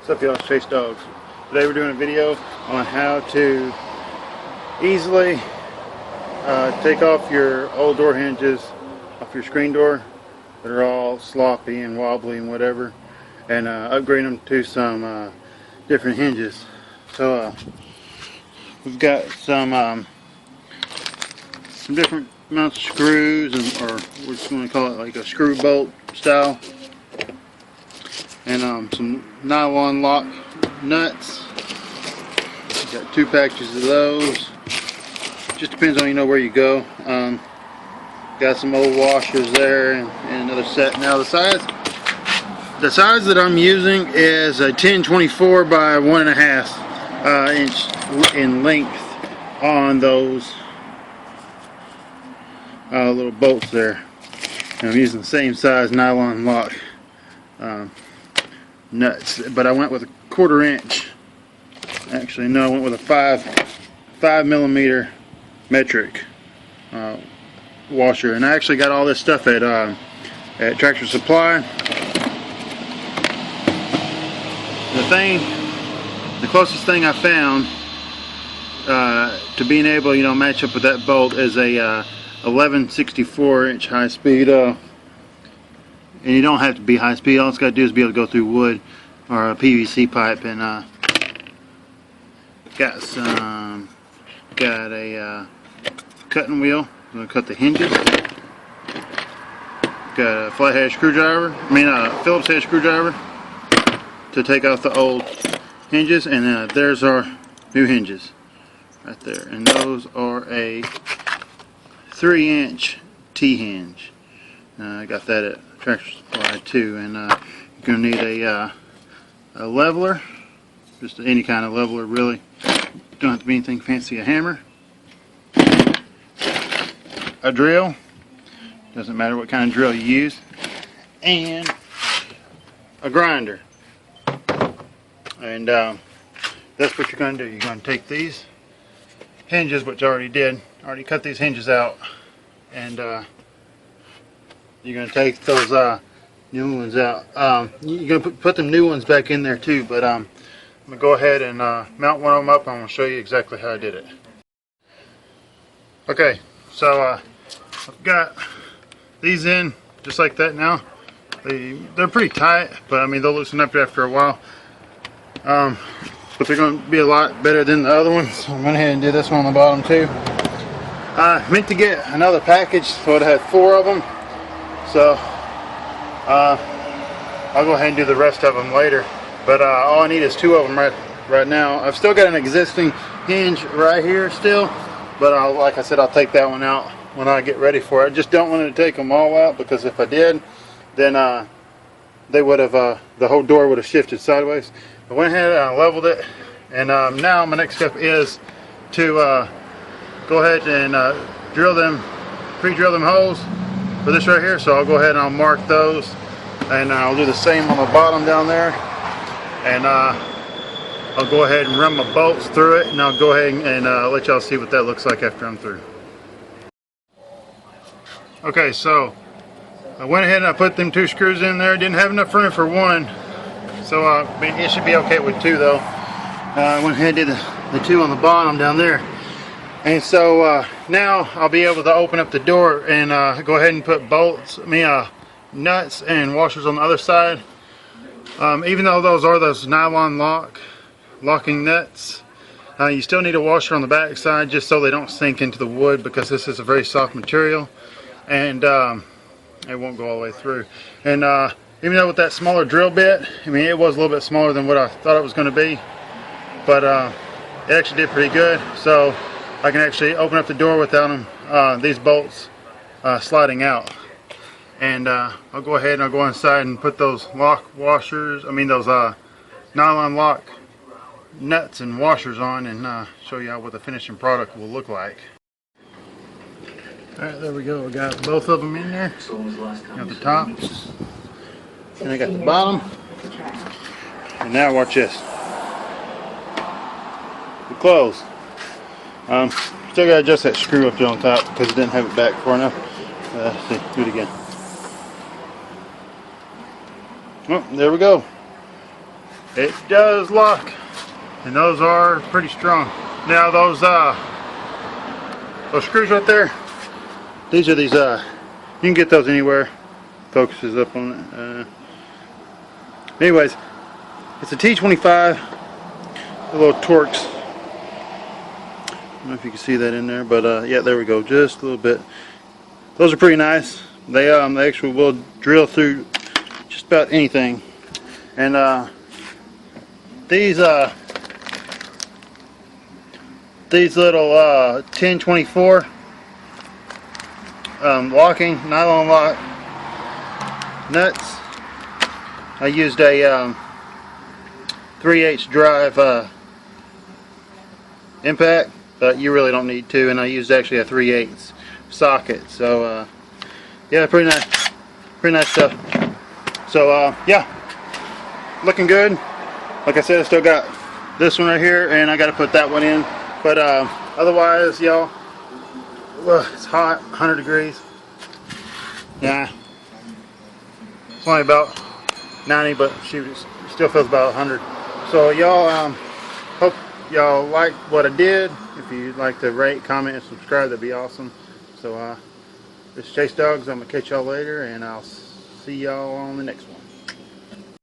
What's up, y'all? It's Chase Dogs. Today we're doing a video on how to easily take off your old door hinges off your screen door that are all sloppy and wobbly and whatever, and upgrade them to some different hinges. So we've got some different amounts of screws, or we're just going to call it like a screw bolt style, and some nylon lock nuts. Got 2 packages of those. Just depends on where you go. Got some old washers there, and another set. Now the size that I'm using is a 1024 by 1.5 inch in length on those little bolts there. And I'm using the same size nylon lock nuts, but I went with a 1/4 inch. Actually, no, I went with a 5 millimeter metric washer, and I actually got all this stuff at Tractor Supply. The closest thing I found to being able, match up with that bolt is a 11/64 inch high speed. And you don't have to be high speed. All it's got to do is be able to go through wood or a PVC pipe. And got a cutting wheel. I'm going to cut the hinges. Got a flathead screwdriver. Phillips head screwdriver to take off the old hinges. And there's our new hinges right there. And those are a 3-inch T-hinge. I got that at Tractor Supply too. And you're going to need a leveler, just any kind of leveler really. Don't have to be anything fancy. A hammer, a drill, doesn't matter what kind of drill you use, and a grinder. And that's what you're going to do. You're going to take these hinges, which I already cut these hinges out, and you're going to take those new ones out. You're going to put them new ones back in there too, but I'm going to go ahead and mount one of them up. I'm going to show you exactly how I did it. Okay, so I've got these in just like that now. They're pretty tight, but they'll loosen up after a while. But they're going to be a lot better than the other ones. So I'm going to go ahead and do this one on the bottom too. I meant to get another package, so it had 4 of them. So I'll go ahead and do the rest of them later. But all I need is 2 of them right now. I've still got an existing hinge right here still, but like I said, I'll take that one out when I get ready for it. I just don't want to take them all out, because if I did, then they would have the whole door would have shifted sideways. I went ahead and I leveled it, and now my next step is to go ahead and pre-drill them holes for this right here. So I'll go ahead and I'll mark those, and I'll do the same on the bottom down there, and I'll go ahead and run my bolts through it, and I'll go ahead and let y'all see what that looks like after I'm through. Okay, so I went ahead and I put them 2 screws in there. Didn't have enough room for 1, so it should be okay with 2 though. I went ahead and did the 2 on the bottom down there. And so now I'll be able to open up the door and go ahead and put nuts and washers on the other side. Even though those nylon locking nuts, you still need a washer on the back side just so they don't sink into the wood, because this is a very soft material, and it won't go all the way through. And even though with that smaller drill bit, it was a little bit smaller than what I thought it was going to be, but it actually did pretty good. So I can actually open up the door without these bolts sliding out. And I'll go ahead and I'll go inside and put those those nylon lock nuts and washers on, and show you what the finishing product will look like. Alright, there we go. I got both of them in there. Got the top, and I got the bottom. And now watch this. The close. Still got to adjust that screw up there on top because it didn't have it back far enough. Let's see, do it again. Oh, there we go. it does lock, and those are pretty strong. Now those screws right there, these are these you can get those anywhere. Focuses up on it. Anyways, it's a T25, a little Torx. I don't know if you can see that in there, but yeah, there we go, just a little bit. Those are pretty nice. They actually will drill through just about anything. And these little 1024 locking nylon lock nuts. I used a 3/8 drive impact, but you really don't need to, and I used actually a 3/8 socket. So yeah, pretty nice stuff. So yeah, looking good. Like I said, I still got this one right here, and I got to put that one in. But otherwise, y'all, it's hot, 100 degrees. Yeah, it's only about 90, but shoot, it still feels about 100. So y'all, hope y'all like what I did. If you'd like to rate, comment, and subscribe, that'd be awesome. So this is Chase Dogs. I'm gonna catch y'all later, and I'll see y'all on the next one.